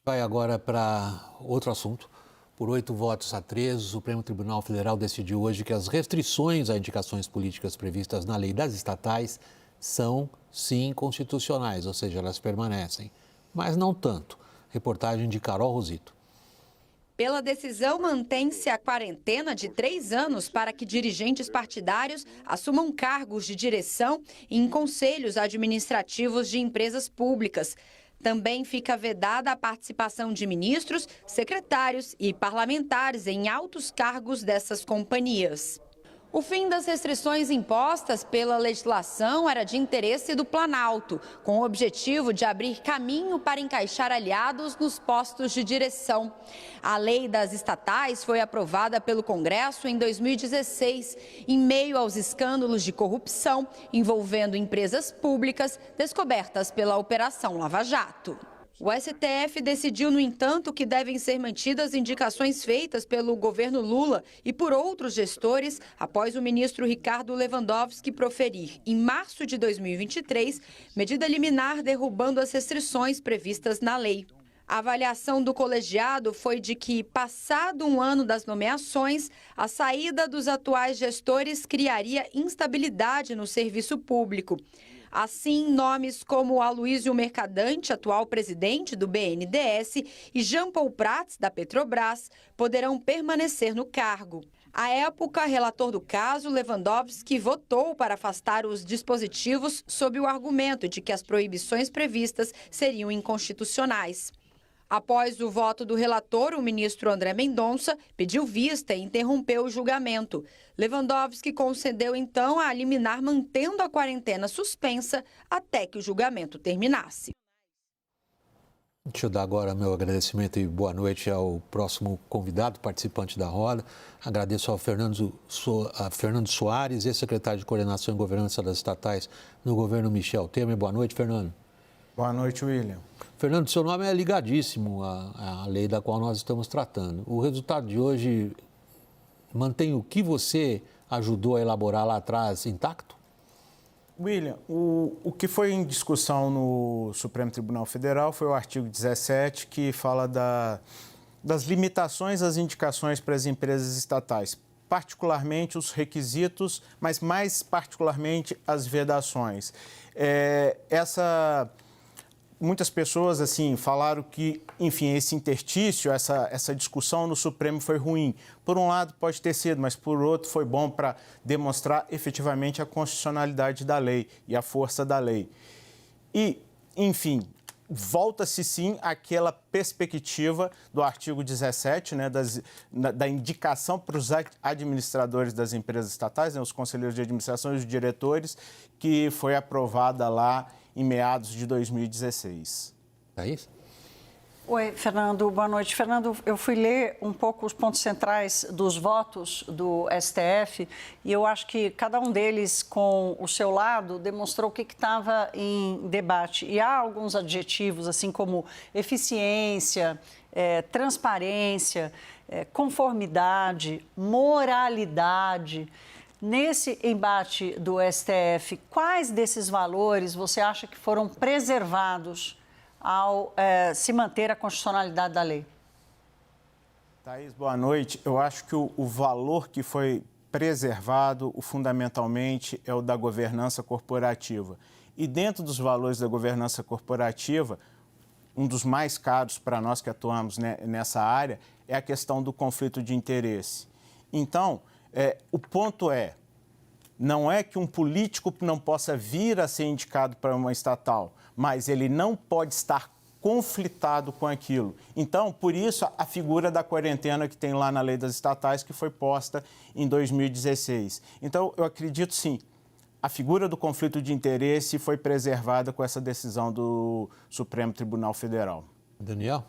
Vai agora para outro assunto. Por 8 votos a 3, o Supremo Tribunal Federal decidiu hoje que as restrições a indicações políticas previstas na lei das estatais são, sim, constitucionais, ou seja, elas permanecem, mas não tanto. Reportagem de Carol Rosito. Pela decisão, mantém-se a quarentena de 3 anos para que dirigentes partidários assumam cargos de direção em conselhos administrativos de empresas públicas. Também fica vedada a participação de ministros, secretários e parlamentares em altos cargos dessas companhias. O fim das restrições impostas pela legislação era de interesse do Planalto, com o objetivo de abrir caminho para encaixar aliados nos postos de direção. A lei das estatais foi aprovada pelo Congresso em 2016, em meio aos escândalos de corrupção envolvendo empresas públicas descobertas pela Operação Lava Jato. O STF decidiu, no entanto, que devem ser mantidas indicações feitas pelo governo Lula e por outros gestores após o ministro Ricardo Lewandowski proferir, em março de 2023, medida liminar derrubando as restrições previstas na lei. A avaliação do colegiado foi de que, passado um ano das nomeações, a saída dos atuais gestores criaria instabilidade no serviço público. Assim, nomes como Aloysio Mercadante, atual presidente do BNDES, e Jean Paul Prats, da Petrobras, poderão permanecer no cargo. À época, relator do caso, Lewandowski votou para afastar os dispositivos sob o argumento de que as proibições previstas seriam inconstitucionais. Após o voto do relator, o ministro André Mendonça pediu vista e interrompeu o julgamento. Lewandowski concedeu então a liminar mantendo a quarentena suspensa até que o julgamento terminasse. Deixa eu dar agora meu agradecimento e boa noite ao próximo convidado, participante da roda. Agradeço ao Fernando Soares, ex-secretário de Coordenação e Governança das Estatais no governo Michel Temer. Boa noite, Fernando. Boa noite, William. Fernando, seu nome é ligadíssimo à lei da qual nós estamos tratando. O resultado de hoje mantém o que você ajudou a elaborar lá atrás intacto? William, o que foi em discussão no Supremo Tribunal Federal foi o artigo 17, que fala das limitações às indicações para as empresas estatais, particularmente os requisitos, mas mais particularmente as vedações. Muitas pessoas assim falaram que, enfim, esse interstício, essa discussão no Supremo foi ruim. Por um lado pode ter sido, mas por outro foi bom para demonstrar efetivamente a constitucionalidade da lei e a força da lei. E, enfim, volta-se sim àquela perspectiva do artigo 17, né, da indicação para os administradores das empresas estatais, né, os conselheiros de administração e os diretores, que foi aprovada lá em meados de 2016. É isso? Oi, Fernando. Boa noite. Fernando, eu fui ler um pouco os pontos centrais dos votos do STF e eu acho que cada um deles, com o seu lado, demonstrou o que estava em debate. E há alguns adjetivos, assim como eficiência, transparência, conformidade, moralidade. Nesse embate do STF, quais desses valores você acha que foram preservados ao se manter a constitucionalidade da lei? Thaís, boa noite. Eu acho que o valor que foi preservado, fundamentalmente, é o da governança corporativa. E dentro dos valores da governança corporativa, um dos mais caros para nós que atuamos nessa área é a questão do conflito de interesse. Então, o ponto não é que um político não possa vir a ser indicado para uma estatal, mas ele não pode estar conflitado com aquilo. Então, por isso, a figura da quarentena que tem lá na lei das estatais, que foi posta em 2016. Então, eu acredito, sim, a figura do conflito de interesse foi preservada com essa decisão do Supremo Tribunal Federal. Daniel?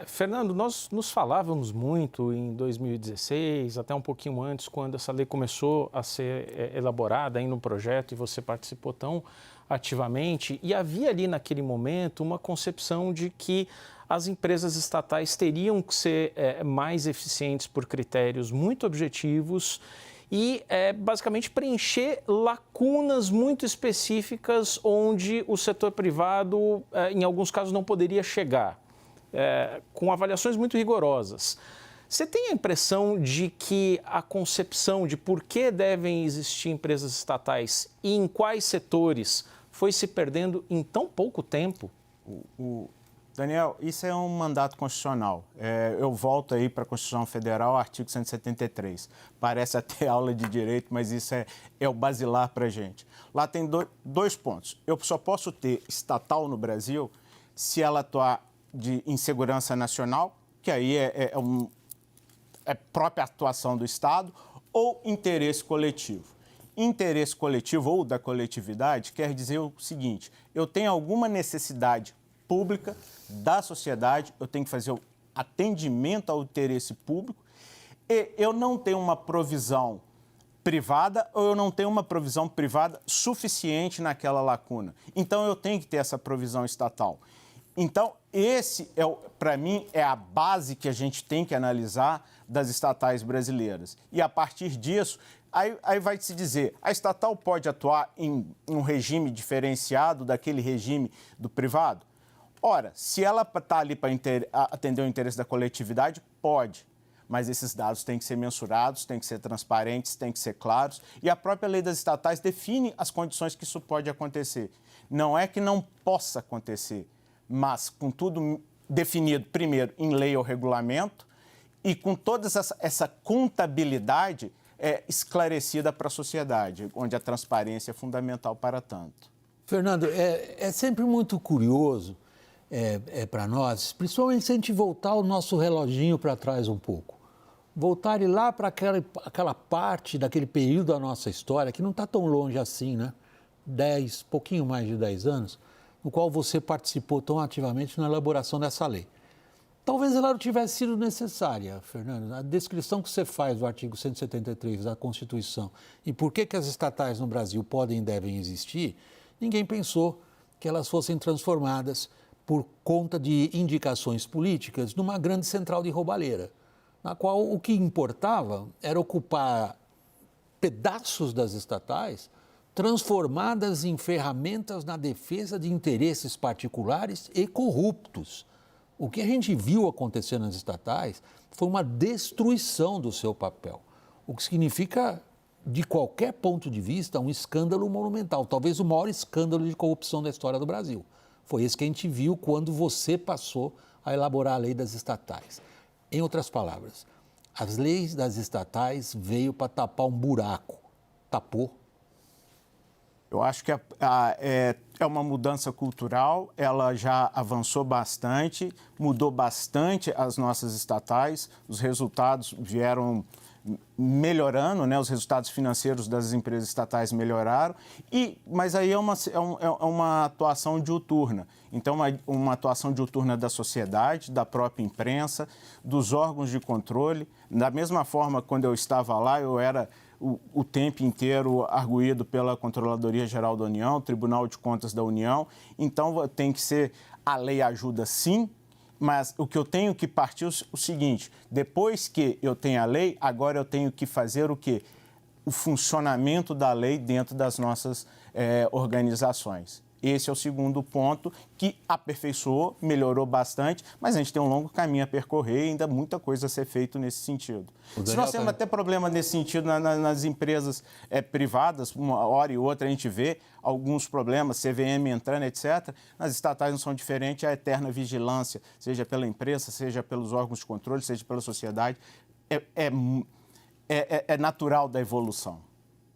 Fernando, nós nos falávamos muito em 2016, até um pouquinho antes, quando essa lei começou a ser elaborada aí no projeto e você participou tão ativamente, e havia ali naquele momento uma concepção de que as empresas estatais teriam que ser mais eficientes por critérios muito objetivos e basicamente preencher lacunas muito específicas onde o setor privado, em alguns casos, não poderia chegar. com avaliações muito rigorosas. Você tem a impressão de que a concepção de por que devem existir empresas estatais e em quais setores foi se perdendo em tão pouco tempo? Daniel, isso é um mandato constitucional. Eu volto aí para a Constituição Federal, artigo 173. Parece até aula de direito, mas isso é o basilar para a gente. Lá tem dois pontos. Eu só posso ter estatal no Brasil se ela atuar em segurança nacional, que aí é própria atuação do Estado, ou interesse coletivo. Interesse coletivo ou da coletividade quer dizer o seguinte: eu tenho alguma necessidade pública da sociedade, eu tenho que fazer o atendimento ao interesse público e eu não tenho uma provisão privada ou eu não tenho uma provisão privada suficiente naquela lacuna. Então, eu tenho que ter essa provisão estatal. Então, esse, para mim, é a base que a gente tem que analisar das estatais brasileiras. E, a partir disso, aí vai se dizer, a estatal pode atuar em um regime diferenciado daquele regime do privado? Ora, se ela está ali para atender o interesse da coletividade, pode. Mas esses dados têm que ser mensurados, têm que ser transparentes, têm que ser claros. E a própria lei das estatais define as condições que isso pode acontecer. Não é que não possa acontecer, mas com tudo definido, primeiro, em lei ou regulamento, e com toda essa contabilidade esclarecida para a sociedade, onde a transparência é fundamental para tanto. Fernando, é sempre muito curioso para nós, principalmente se a gente voltar o nosso reloginho para trás um pouco. Voltar lá para aquela parte daquele período da nossa história, que não está tão longe assim, né? Pouquinho mais de 10 anos, no qual você participou tão ativamente na elaboração dessa lei. Talvez ela não tivesse sido necessária, Fernando. A descrição que você faz do artigo 173 da Constituição e por que as estatais no Brasil podem e devem existir, ninguém pensou que elas fossem transformadas por conta de indicações políticas numa grande central de roubalheira, na qual o que importava era ocupar pedaços das estatais transformadas em ferramentas na defesa de interesses particulares e corruptos. O que a gente viu acontecer nas estatais foi uma destruição do seu papel, o que significa, de qualquer ponto de vista, um escândalo monumental, talvez o maior escândalo de corrupção da história do Brasil. Foi esse que a gente viu quando você passou a elaborar a lei das estatais. Em outras palavras, as leis das estatais veio para tapar um buraco. Tapou? Eu acho que é uma mudança cultural, ela já avançou bastante, mudou bastante as nossas estatais, os resultados vieram melhorando, né? Os resultados financeiros das empresas estatais melhoraram, mas aí é uma atuação diuturna. Então, uma atuação diuturna da sociedade, da própria imprensa, dos órgãos de controle. Da mesma forma, quando eu estava lá, eu era o tempo inteiro arguído pela Controladoria Geral da União, Tribunal de Contas da União. Então, tem que ser, a lei ajuda sim, mas o que eu tenho que partir é o seguinte: depois que eu tenho a lei, agora eu tenho que fazer o quê? O funcionamento da lei dentro das nossas organizações. Esse é o segundo ponto que aperfeiçoou, melhorou bastante, mas a gente tem um longo caminho a percorrer e ainda muita coisa a ser feito nesse sentido. Se nós temos até problema nesse sentido nas empresas privadas, uma hora e outra a gente vê alguns problemas, CVM entrando, etc. Nas estatais não são diferentes, a eterna vigilância, seja pela imprensa, seja pelos órgãos de controle, seja pela sociedade, é natural da evolução.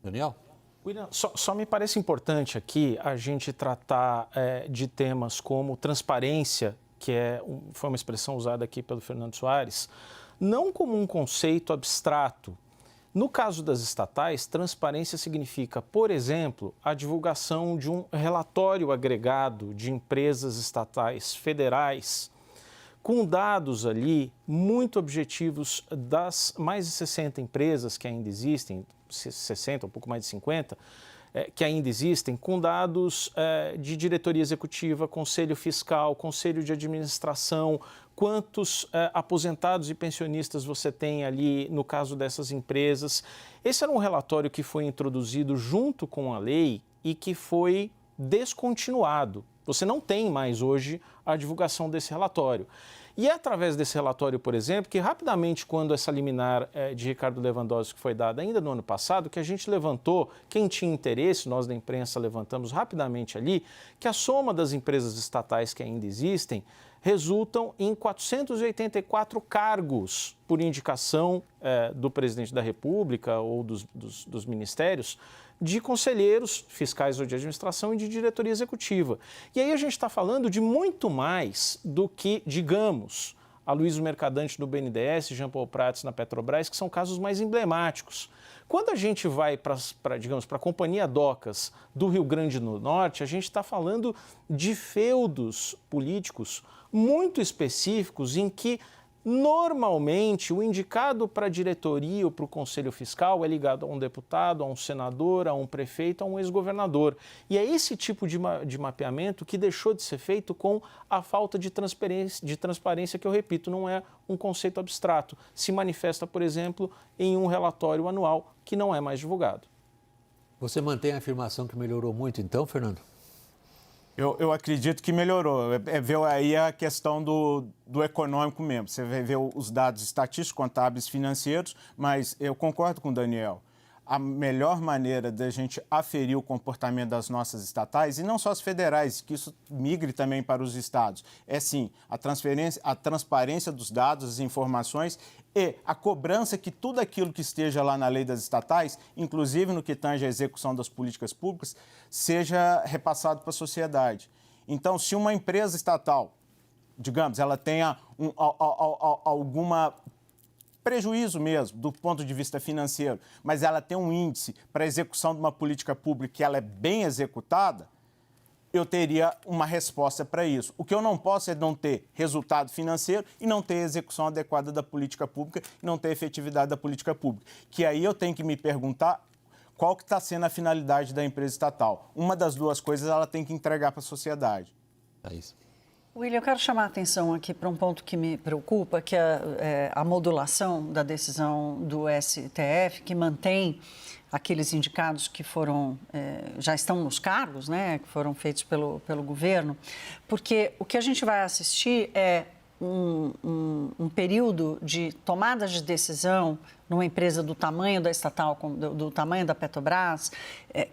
Daniel? William, só me parece importante aqui a gente tratar de temas como transparência, que foi uma expressão usada aqui pelo Fernando Soares, não como um conceito abstrato. No caso das estatais, transparência significa, por exemplo, a divulgação de um relatório agregado de empresas estatais federais, com dados ali muito objetivos das mais de 60 empresas que ainda existem, 60, um pouco mais de 50, que ainda existem, com dados de diretoria executiva, conselho fiscal, conselho de administração, quantos aposentados e pensionistas você tem ali no caso dessas empresas. Esse era um relatório que foi introduzido junto com a lei e que foi descontinuado. Você não tem mais hoje a divulgação desse relatório. E é através desse relatório, por exemplo, que rapidamente, quando essa liminar de Ricardo Lewandowski foi dada ainda no ano passado, que a gente levantou, quem tinha interesse, nós da imprensa levantamos rapidamente ali, que a soma das empresas estatais que ainda existem resultam em 484 cargos por indicação do presidente da República ou dos ministérios, de conselheiros fiscais ou de administração e de diretoria executiva. E aí a gente está falando de muito mais do que, digamos, Aloysio Mercadante do BNDES, Jean Paul Prats na Petrobras, que são casos mais emblemáticos. Quando a gente vai para a Companhia Docas do Rio Grande do Norte, a gente está falando de feudos políticos muito específicos em que normalmente o indicado para a diretoria ou para o conselho fiscal é ligado a um deputado, a um senador, a um prefeito, a um ex-governador. E é esse tipo de mapeamento que deixou de ser feito com a falta de transparência, que eu repito, não é um conceito abstrato. Se manifesta, por exemplo, em um relatório anual que não é mais divulgado. Você mantém a afirmação que melhorou muito, então, Fernando? Eu acredito que melhorou. É ver aí a questão do econômico mesmo. Você vai ver os dados estatísticos, contábeis, financeiros, mas eu concordo com o Daniel. A melhor maneira da gente aferir o comportamento das nossas estatais, e não só as federais, que isso migre também para os estados, é sim a transparência dos dados, as informações e a cobrança que tudo aquilo que esteja lá na lei das estatais, inclusive no que tange a execução das políticas públicas, seja repassado para a sociedade. Então, se uma empresa estatal, digamos, ela tenha alguma prejuízo mesmo, do ponto de vista financeiro, mas ela tem um índice para a execução de uma política pública que ela é bem executada, eu teria uma resposta para isso. O que eu não posso é não ter resultado financeiro e não ter execução adequada da política pública e não ter efetividade da política pública. Que aí eu tenho que me perguntar qual que está sendo a finalidade da empresa estatal. Uma das duas coisas ela tem que entregar para a sociedade. É isso. William, eu quero chamar a atenção aqui para um ponto que me preocupa, que é a modulação da decisão do STF, que mantém aqueles indicados que já estão nos cargos, né, que foram feitos pelo governo, porque o que a gente vai assistir é um período de tomadas de decisão numa empresa do tamanho da estatal, do tamanho da Petrobras,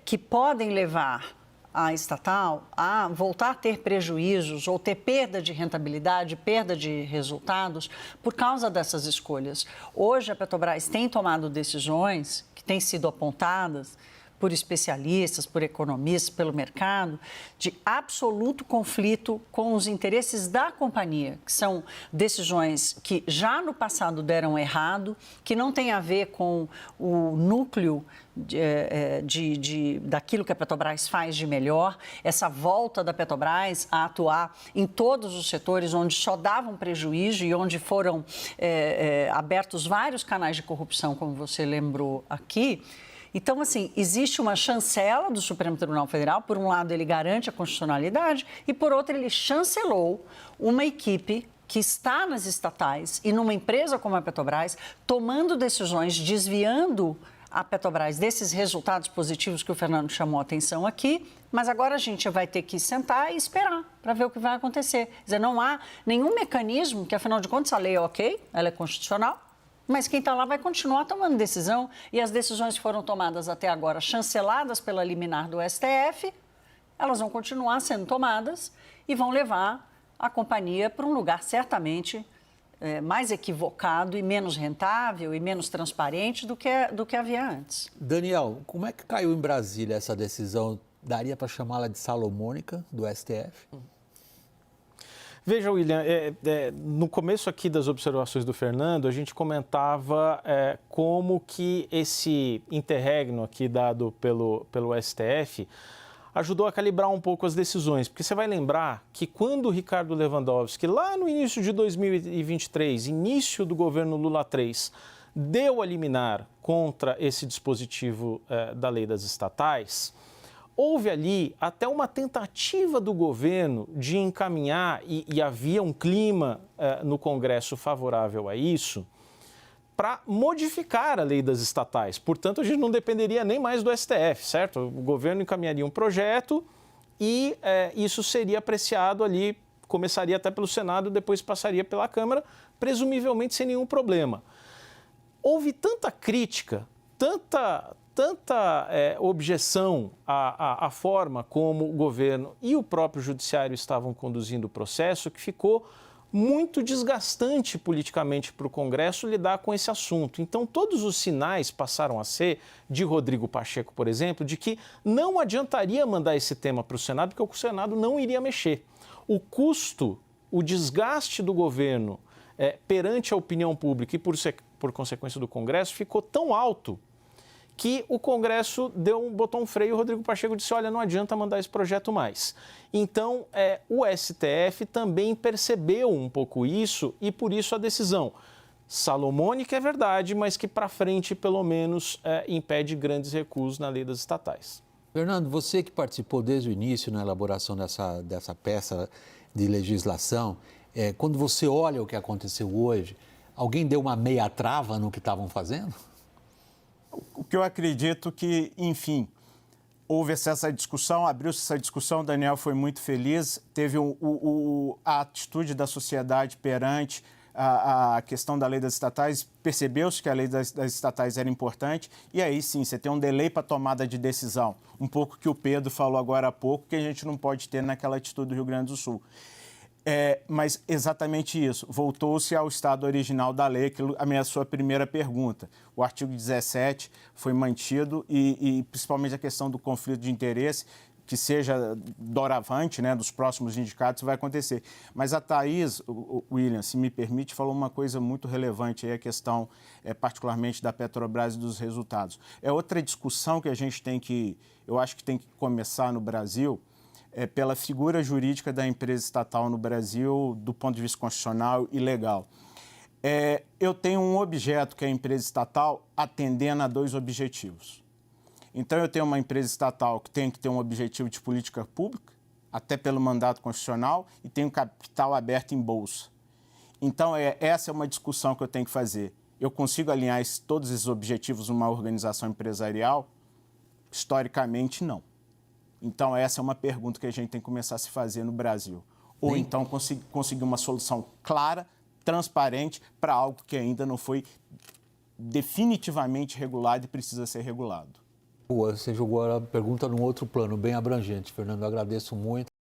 que podem levar a estatal a voltar a ter prejuízos ou ter perda de rentabilidade, perda de resultados por causa dessas escolhas. Hoje, a Petrobras tem tomado decisões que têm sido apontadas por especialistas, por economistas, pelo mercado, de absoluto conflito com os interesses da companhia, que são decisões que já no passado deram errado, que não tem a ver com o núcleo daquilo que a Petrobras faz de melhor, essa volta da Petrobras a atuar em todos os setores onde só davam prejuízo e onde foram abertos vários canais de corrupção, como você lembrou aqui. Então, assim, existe uma chancela do Supremo Tribunal Federal. Por um lado, ele garante a constitucionalidade e, por outro, ele chancelou uma equipe que está nas estatais e numa empresa como a Petrobras, tomando decisões, desviando a Petrobras desses resultados positivos que o Fernando chamou a atenção aqui, mas agora a gente vai ter que sentar e esperar para ver o que vai acontecer. Quer dizer, não há nenhum mecanismo, que afinal de contas a lei é ok, ela é constitucional, mas quem está lá vai continuar tomando decisão e as decisões que foram tomadas até agora, chanceladas pela liminar do STF, elas vão continuar sendo tomadas e vão levar a companhia para um lugar certamente mais equivocado e menos rentável e menos transparente do que havia antes. Daniel, como é que caiu em Brasília essa decisão? Daria para chamá-la de salomônica do STF? Veja, William, no começo aqui das observações do Fernando, a gente comentava como que esse interregno aqui dado pelo STF ajudou a calibrar um pouco as decisões, porque você vai lembrar que quando o Ricardo Lewandowski, lá no início de 2023, início do governo Lula III, deu a liminar contra esse dispositivo da lei das estatais, houve ali até uma tentativa do governo de encaminhar, e havia um clima no Congresso favorável a isso, para modificar a lei das estatais. Portanto, a gente não dependeria nem mais do STF, certo? O governo encaminharia um projeto e isso seria apreciado ali, começaria até pelo Senado, depois passaria pela Câmara, presumivelmente sem nenhum problema. Houve tanta crítica, tanta objeção à forma como o governo e o próprio judiciário estavam conduzindo o processo, que ficou muito desgastante politicamente para o Congresso lidar com esse assunto. Então, todos os sinais passaram a ser, de Rodrigo Pacheco, por exemplo, de que não adiantaria mandar esse tema para o Senado, porque o Senado não iria mexer. O custo, o desgaste do governo perante a opinião pública e, por consequência do Congresso, ficou tão alto que o Congresso botou um freio e o Rodrigo Pacheco disse, olha, não adianta mandar esse projeto mais. Então, o STF também percebeu um pouco isso e, por isso, a decisão salomônica é verdade, mas que, para frente, pelo menos, impede grandes recuos na lei das estatais. Fernando, você que participou desde o início na elaboração dessa peça de legislação, quando você olha o que aconteceu hoje, alguém deu uma meia trava no que estavam fazendo? O que eu acredito que, enfim, houve essa discussão, abriu-se essa discussão, o Daniel foi muito feliz, teve a atitude da sociedade perante a questão da lei das estatais, percebeu-se que a lei das estatais era importante, e aí sim, você tem um delay para tomada de decisão, um pouco que o Pedro falou agora há pouco, que a gente não pode ter naquela atitude do Rio Grande do Sul. Mas exatamente isso, voltou-se ao estado original da lei, a sua primeira pergunta. O artigo 17 foi mantido e principalmente a questão do conflito de interesse, que seja doravante, né, dos próximos indicados, vai acontecer. Mas a Thaís, William, se me permite, falou uma coisa muito relevante, aí a questão particularmente da Petrobras e dos resultados. É outra discussão que a gente eu acho que tem que começar no Brasil, pela figura jurídica da empresa estatal no Brasil, do ponto de vista constitucional e legal. Eu tenho um objeto, que é a empresa estatal, atendendo a dois objetivos. Então, eu tenho uma empresa estatal que tem que ter um objetivo de política pública, até pelo mandato constitucional, e tem um capital aberto em bolsa. Então, essa é uma discussão que eu tenho que fazer. Eu consigo alinhar todos esses objetivos numa organização empresarial? Historicamente, não. Então, essa é uma pergunta que a gente tem que começar a se fazer no Brasil. Ou então conseguir uma solução clara, transparente, para algo que ainda não foi definitivamente regulado e precisa ser regulado. Você jogou a pergunta num outro plano, bem abrangente, Fernando. Eu agradeço muito.